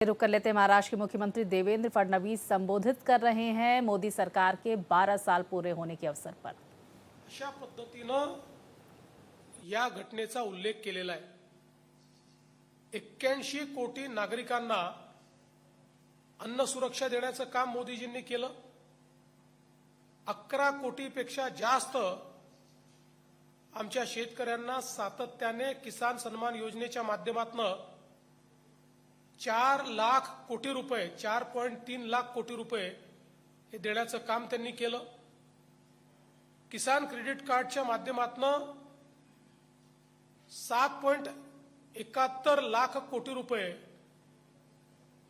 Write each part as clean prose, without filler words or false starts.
रुक कर लेते महाराष्ट्र के मुख्यमंत्री देवेंद्र फडणवीस संबोधित कर रहे हैं मोदी सरकार के 12 साल पूरे होने के अवसर पर। अशा पद्धतीनं या घटनेचा उल्लेख केलेला आहे। 81 कोटी नागरिकांना अन्न सुरक्षा देण्याचं काम मोदीजींनी केलं। 11 कोटीपेक्षा जास्त आमच्या शेतकऱ्यांना सातत्याने किसान सन्मान योजनेच्या माध्यमातून 4 लाख कोटी रुपये 4.3 लाख कोटी रुपये हे देण्याचं काम त्यांनी केलं। किसान क्रेडिट कार्डच्या माध्यमातून 7.71 लाख कोटी रुपये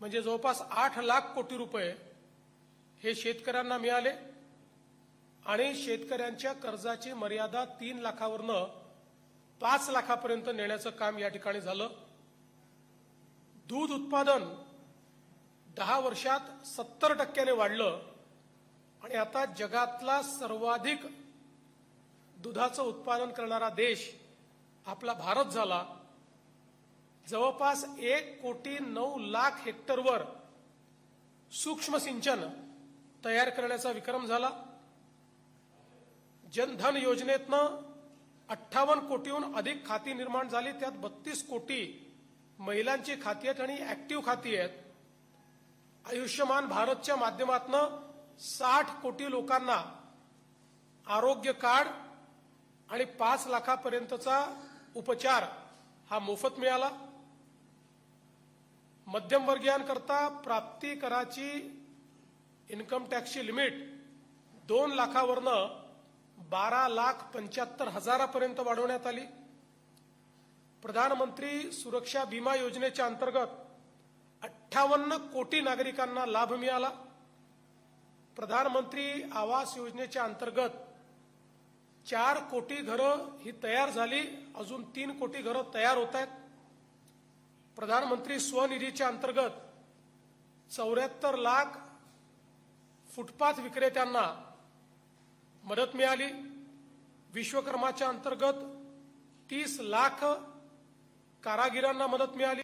म्हणजे जवळपास 8 लाख कोटी रुपये हे शेतकऱ्यांना मिळाले आणि शेतकऱ्यांच्या कर्जाची मर्यादा 3 लाखावरनं 5 लाखापर्यंत नेण्याचं काम या ठिकाणी झालं। दूध उत्पादन 10 वर्षात 70% वाढलं आणि आता जगातला सर्वाधिक दुधाचं उत्पादन करणारा देश आपला भारत झाला। जवळपास 1,09,00,000 हेक्टरवर सूक्ष्म सिंचन तयार करण्याचा विक्रम झाला। जनधन योजनेतनं 58 कोटीहून अधिक खाती निर्माण झाली, त्यात 32 कोटी महिलांची खाती आहेत आणि ऍक्टिव्ह खाती आहेत। आयुष्यमान भारतच्या माध्यमातून 60 कोटी लोकांना आरोग्य कार्ड आणि 5 लाखापर्यंतचा उपचार हा मोफत मिळाला। मध्यमवर्गीयांकरता प्राप्ती कराची इन्कम टॅक्सची लिमिट 2 लाखावरनं 12,75,000 वाढवण्यात आली। प्रधानमंत्री सुरक्षा बीमा योजनेच्या अंतर्गत 58 कोटी नागरिकांना लाभ मिळाला। प्रधानमंत्री आवास योजनेच्या अंतर्गत 4 कोटी घरं ही तयार झाली, अजून 3 कोटी घरं तयार होत आहेत। प्रधानमंत्री स्वनिधीच्या अंतर्गत 74 लाख फुटपाथ विक्रेत्यांना मदत मिळाली। विश्वकर्माच्या अंतर्गत 30 लाख कारागिरांना मदत मिळाली।